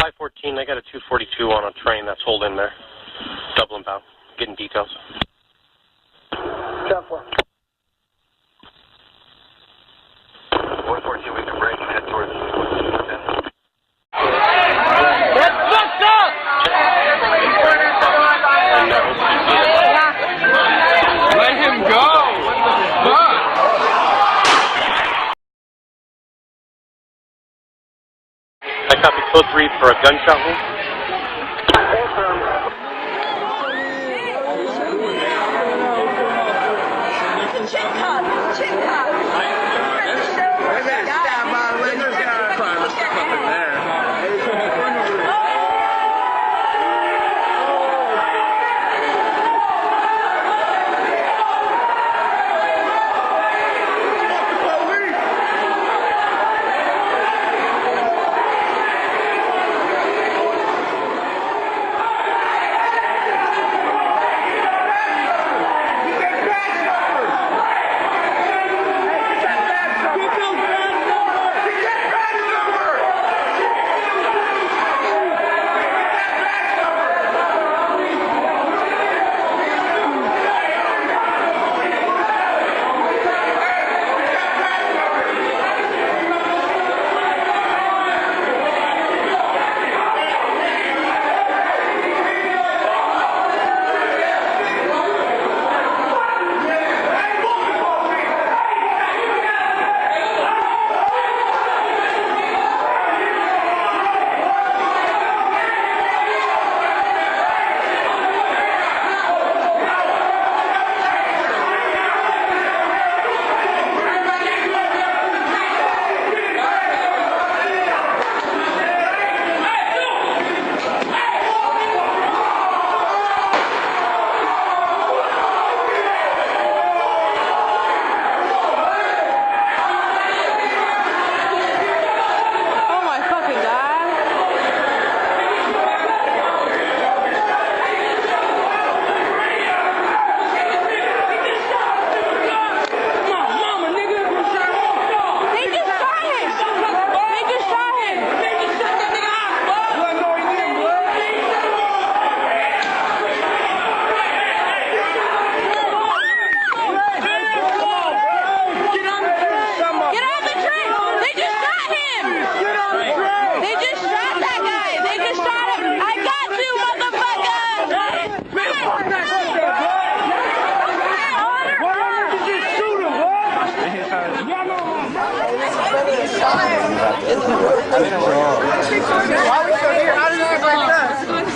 514, I got a 242 on a train that's holding there. Dublin bound. Getting details. 10-4. 114, we can break and head towards the 10. That's fucked up! Let him go! What the fuck? I copy code 3 for a gunshot wound.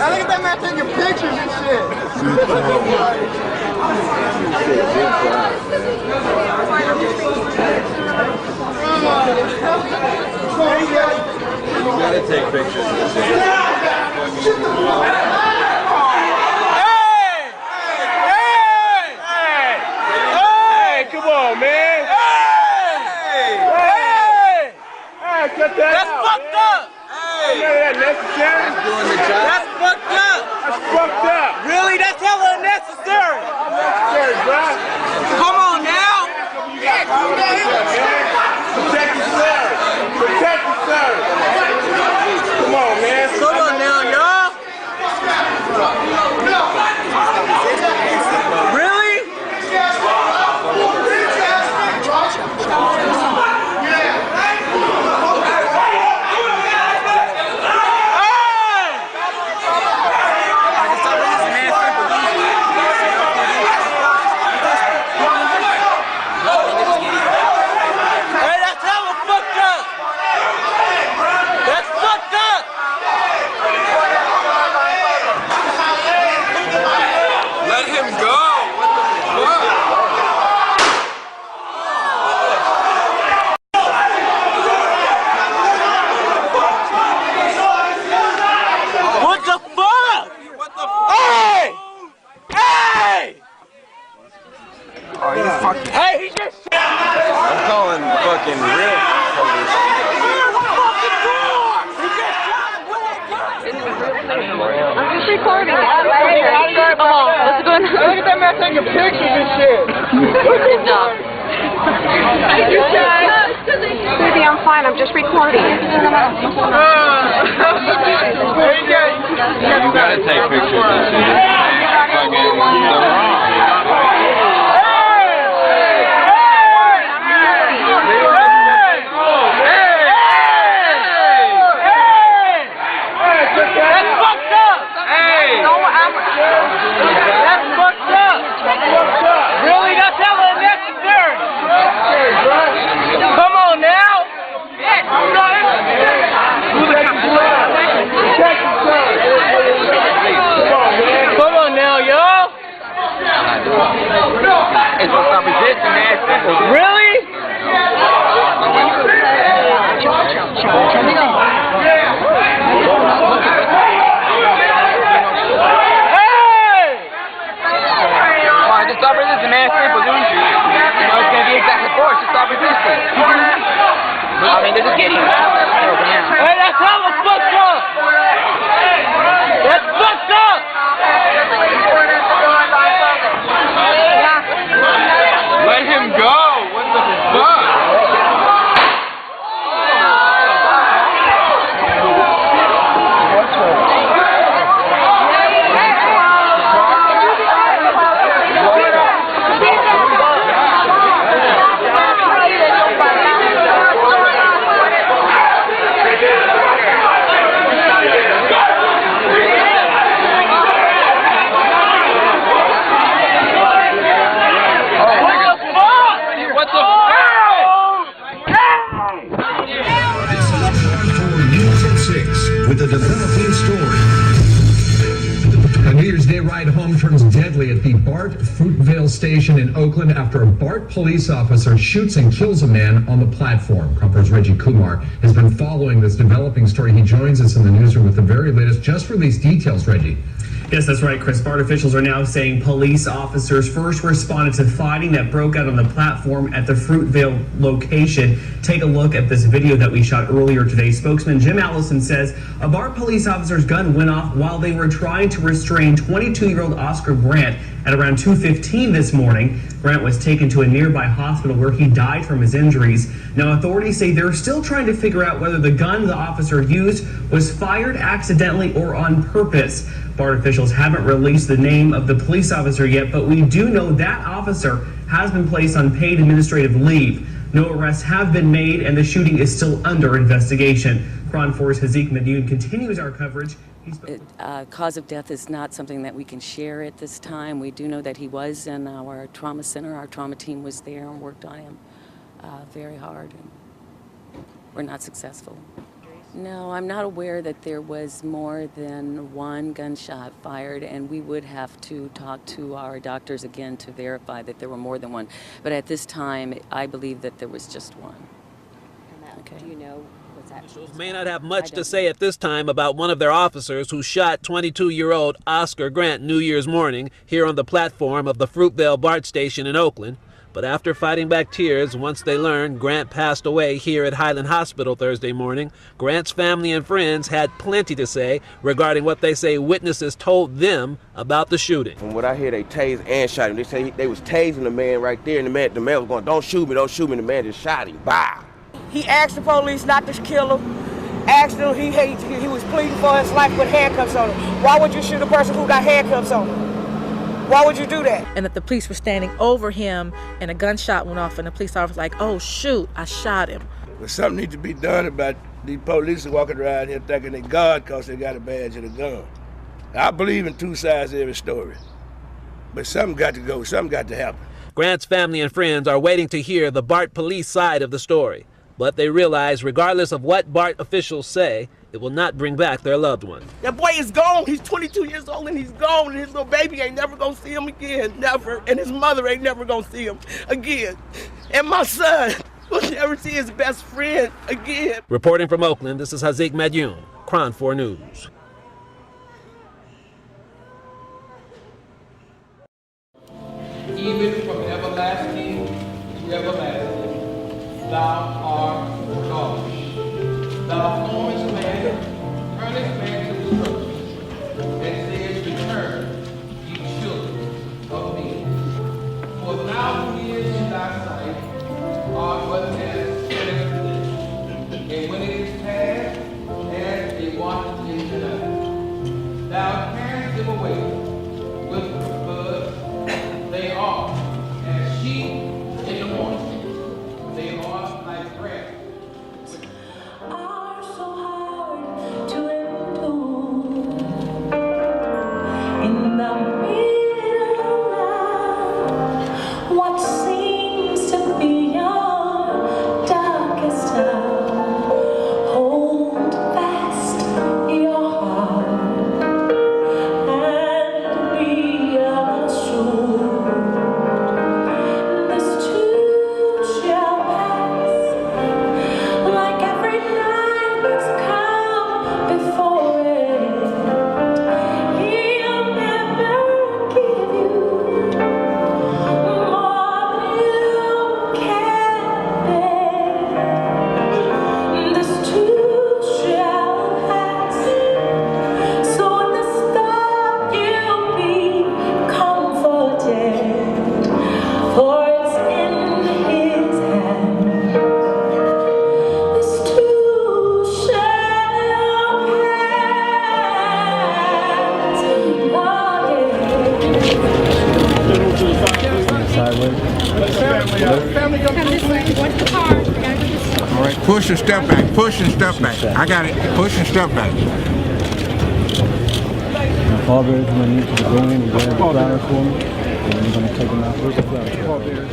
Look at that man taking pictures and shit. You gotta take pictures of this shit. Hey! Come on, man! Cut that That's out, fucked man. up! Hey! That's necessary? That's doing the job. That's fucked up! That's fucked up! Really? That's hella unnecessary! Unnecessary, bro! Come on now! Protect yourself! Protect yourself! Come on, man! Come on now, y'all! Really? Hey, he just I'm calling fucking real police. I'm just recording. Come on, what's going on? Look at that man taking pictures and shit. Good job. Baby, I'm fine. I'm just recording. You gotta take pictures of this shit. Fucking so wrong. With a developing story. A New Year's Day ride home turns deadly at the BART Fruitvale station in Oakland after a BART police officer shoots and kills a man on the platform. Cropper's Reggie Kumar has been following this developing story. He joins us in the newsroom with the very latest, just released details, Reggie. Yes, that's right, Chris. BART officials are now saying police officers first responded to fighting that broke out on the platform at the Fruitvale location. Take a look at this video that we shot earlier today. Spokesman Jim Allison says a BART police officer's gun went off while they were trying to restrain 22-year-old Oscar Grant at around 2:15 this morning. Grant was taken to a nearby hospital where he died from his injuries. Now, authorities say they're still trying to figure out whether the gun the officer used was fired accidentally or on purpose. BART officials haven't released the name of the police officer yet, but we do know that officer has been placed on paid administrative leave. No arrests have been made, and the shooting is still under investigation. Cron 4's Hazik Madioun continues our coverage. Cause of death is not something that we can share at this time. We do know that he was in our trauma center. Our trauma team was there and worked on him very hard. And we're not successful. No, I'm not aware that there was more than one gunshot fired, and we would have to talk to our doctors again to verify that there were more than one. But at this time, I believe that there was just one. Okay. Do you know what's that? Officials may not have much to say at this time about one of their officers who shot 22-year-old Oscar Grant New Year's morning here on the platform of the Fruitvale BART station in Oakland. But after fighting back tears once they learned Grant passed away here at Highland Hospital Thursday morning, Grant's family and friends had plenty to say regarding what they say witnesses told them about the shooting. From what I hear, they tased and shot him. They say they was tasing the man right there, and the man was going, don't shoot me, and the man just shot him. Bah! He asked the police not to kill him. Asked him, he was pleading for his life with handcuffs on him. Why would you shoot a person who got handcuffs on him? Why would you do that? And that the police were standing over him and a gunshot went off and the police officer was like, oh shoot, I shot him. Well, something needs to be done about these police walking around here thinking they God because they got a badge and a gun. I believe in two sides to every story. But something got to go, something got to happen. Grant's family and friends are waiting to hear the BART police side of the story. But they realize, regardless of what BART officials say, it will not bring back their loved one. That boy is gone. He's 22 years old and he's gone. And his little baby ain't never gonna see him again. Never. And his mother ain't never gonna see him again. And my son will never see his best friend again. Reporting from Oakland, this is Hazik Madioun, Cron 4 News. Even from everlasting to everlasting, thou art God. Thou formest man, turnest man to destruction, and says, return, ye children of men. For thou who is in thy sight art but as yesterday, and when it is past, as a watch in the night. Push and step back. Push and step back. I got it. Push and step back. Pallbearers, I'm going to need you to go in and grab the flowers for me, and I'm going to take them out. Where's the flowers?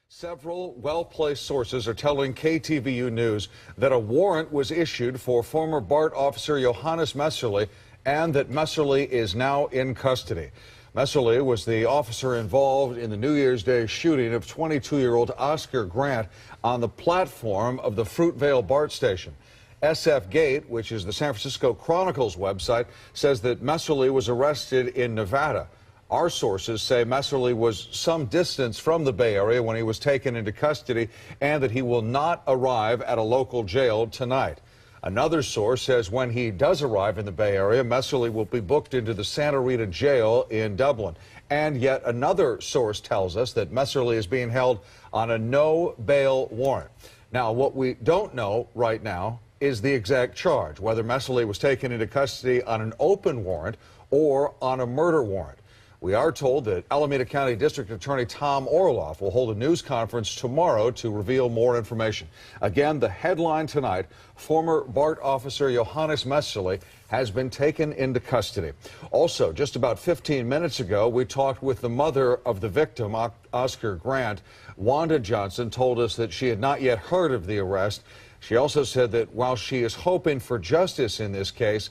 Several well-placed sources are telling KTVU News that a warrant was issued for former BART officer Johannes Messerly and that Messerly is now in custody. Messerly was the officer involved in the New Year's Day shooting of 22-year-old Oscar Grant on the platform of the Fruitvale BART station. SF Gate, which is the San Francisco Chronicle's website, says that Messerly was arrested in Nevada. Our sources say Messerly was some distance from the Bay Area when he was taken into custody and that he will not arrive at a local jail tonight. Another source says when he does arrive in the Bay Area, Messerly will be booked into the Santa Rita jail in Dublin. And yet another source tells us that Messerly is being held on a no bail warrant. Now, what we don't know right now is the exact charge, whether Messerly was taken into custody on an open warrant or on a murder warrant. We are told that Alameda County District Attorney Tom Orloff will hold a news conference tomorrow to reveal more information. Again, the headline tonight, former BART officer Johannes Messerly has been taken into custody. Also, just about 15 minutes ago, we talked with the mother of the victim, Oscar Grant. Wanda Johnson told us that she had not yet heard of the arrest. She also said that while she is hoping for justice in this case,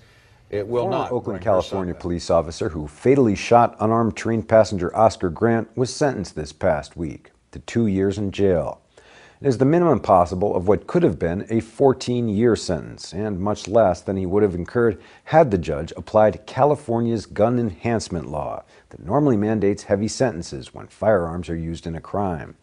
it will not. Oakland, California police officer who fatally shot unarmed train passenger Oscar Grant was sentenced this past week to 2 years in jail. It is the minimum possible of what could have been a 14-year sentence, and much less than he would have incurred had the judge applied California's gun enhancement law that normally mandates heavy sentences when firearms are used in a crime.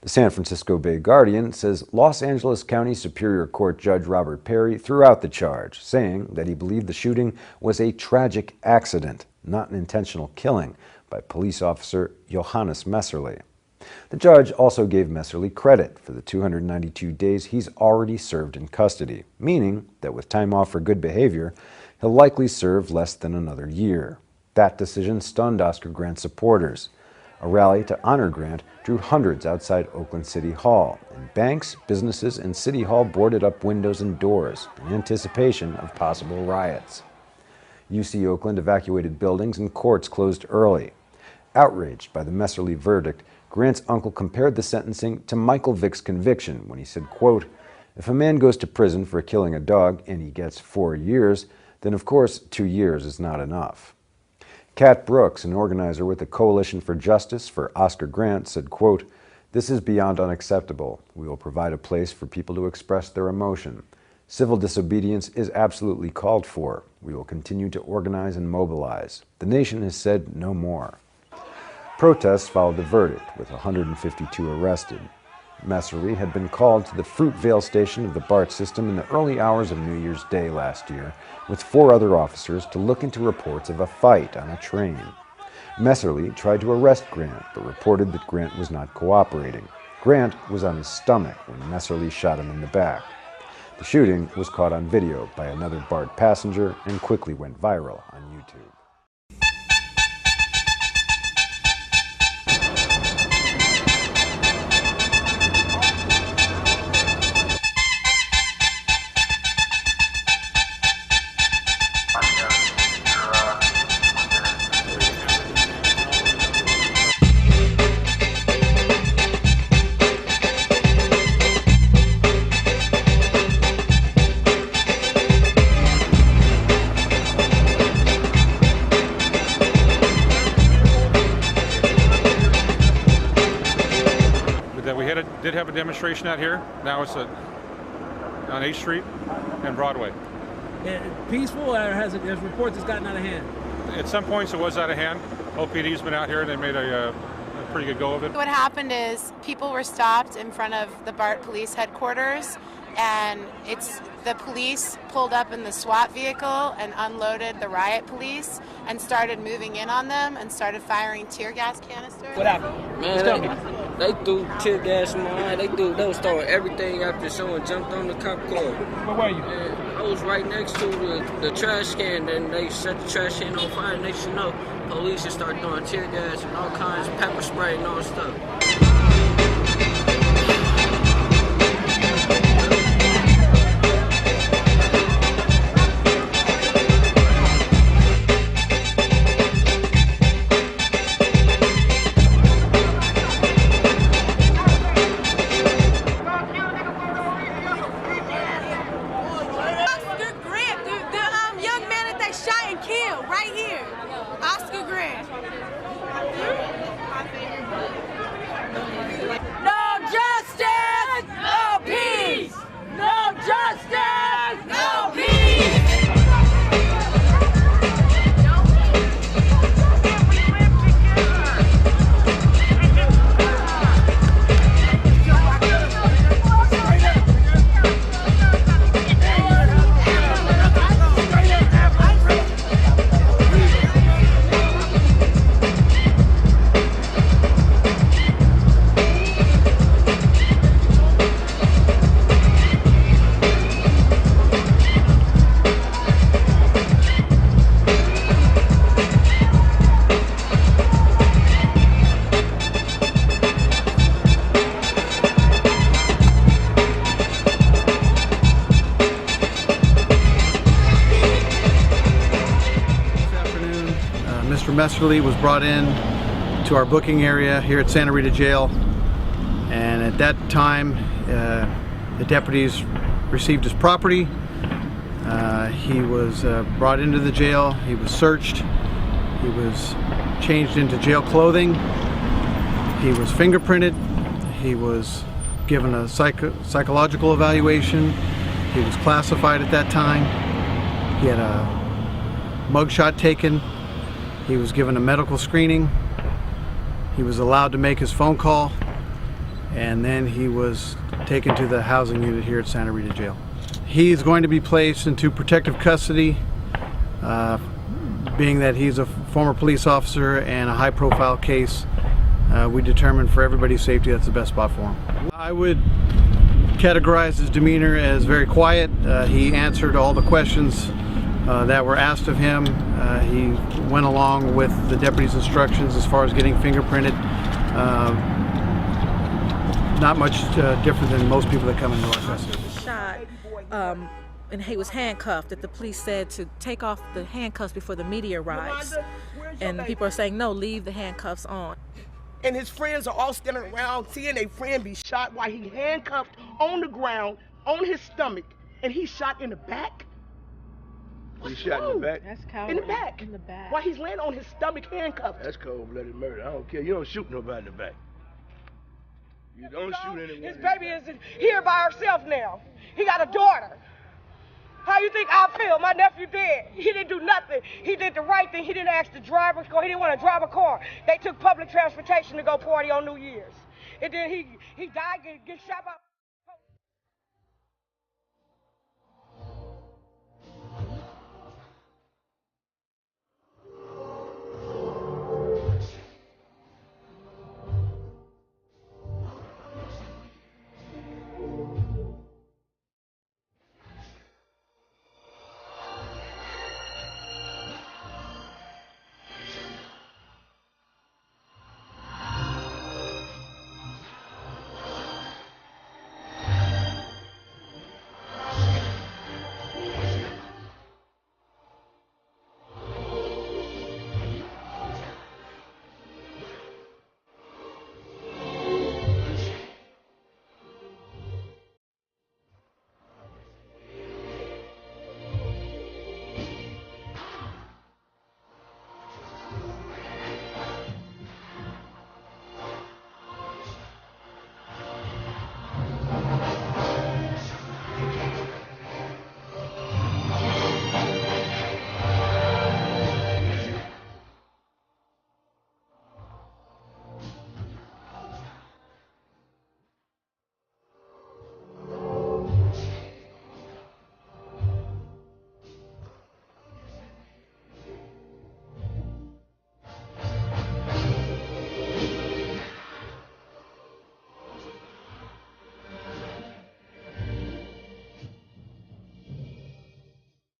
The San Francisco Bay Guardian says Los Angeles County Superior Court Judge Robert Perry threw out the charge, saying that he believed the shooting was a tragic accident, not an intentional killing by police officer Johannes Messerly. The judge also gave Messerly credit for the 292 days he's already served in custody, meaning that with time off for good behavior, he'll likely serve less than another year. That decision stunned Oscar Grant's supporters. A rally to honor Grant drew hundreds outside Oakland City Hall, and banks, businesses, and City Hall boarded up windows and doors in anticipation of possible riots. UC Oakland evacuated buildings and courts closed early. Outraged by the Messerly verdict, Grant's uncle compared the sentencing to Michael Vick's conviction when he said, quote, "If a man goes to prison for killing a dog and he gets 4 years, then of course 2 years is not enough." Kat Brooks, an organizer with the Coalition for Justice for Oscar Grant, said, quote, "This is beyond unacceptable. We will provide a place for people to express their emotion. Civil disobedience is absolutely called for. We will continue to organize and mobilize. The nation has said no more." Protests followed the verdict, with 152 arrested. Messerly had been called to the Fruitvale station of the BART system in the early hours of New Year's Day last year, with 4 other officers to look into reports of a fight on a train. Messerly tried to arrest Grant, but reported that Grant was not cooperating. Grant was on his stomach when Messerly shot him in the back. The shooting was caught on video by another BART passenger and quickly went viral on YouTube. Did have a demonstration out here. Now it's on 8th Street and Broadway. Peaceful, or has reports it's gotten out of hand? At some points it was out of hand. OPD's been out here and they made a pretty good go of it. What happened is people were stopped in front of the BART police headquarters and the police pulled up in the SWAT vehicle and unloaded the riot police and started moving in on them and started firing tear gas canisters. What happened? Man, they threw tear gas in my eye. They was throwing everything after someone jumped on the cop car. Where were you? I was right next to the trash can, and they set the trash can on fire. Next you know, police just started throwing tear gas and all kinds of pepper spray and all stuff. Mr. Messerly was brought in to our booking area here at Santa Rita Jail, and at that time the deputies received his property. He was brought into the jail, he was searched, he was changed into jail clothing, he was fingerprinted, he was given a psychological evaluation, he was classified at that time, he had a mugshot taken, he was given a medical screening, he was allowed to make his phone call, and then he was taken to the housing unit here at Santa Rita Jail. He's going to be placed into protective custody, being that he's a former police officer and a high-profile case. We determined for everybody's safety that's the best spot for him. I would categorize his demeanor as very quiet. He answered all the questions that were asked of him. He went along with the deputy's instructions as far as getting fingerprinted. Not much different than most people that come into our custody. Shot, and he was handcuffed. That the police said to take off the handcuffs before the media arrives. And people are saying, no, leave the handcuffs on. And his friends are all standing around seeing a friend be shot while he handcuffed on the ground, on his stomach, and he's shot in the back. He shot in the back? That's cowardly. In the back. In the back. While he's laying on his stomach handcuffed. That's cold-blooded murder. I don't care. You don't shoot nobody in the back. You don't shoot anyone. His baby is here by herself now. He got a daughter. How you think I feel? My nephew dead. He didn't do nothing. He did the right thing. He didn't ask the driver. He didn't want to drive a car. They took public transportation to go party on New Year's. And then he died, get shot by...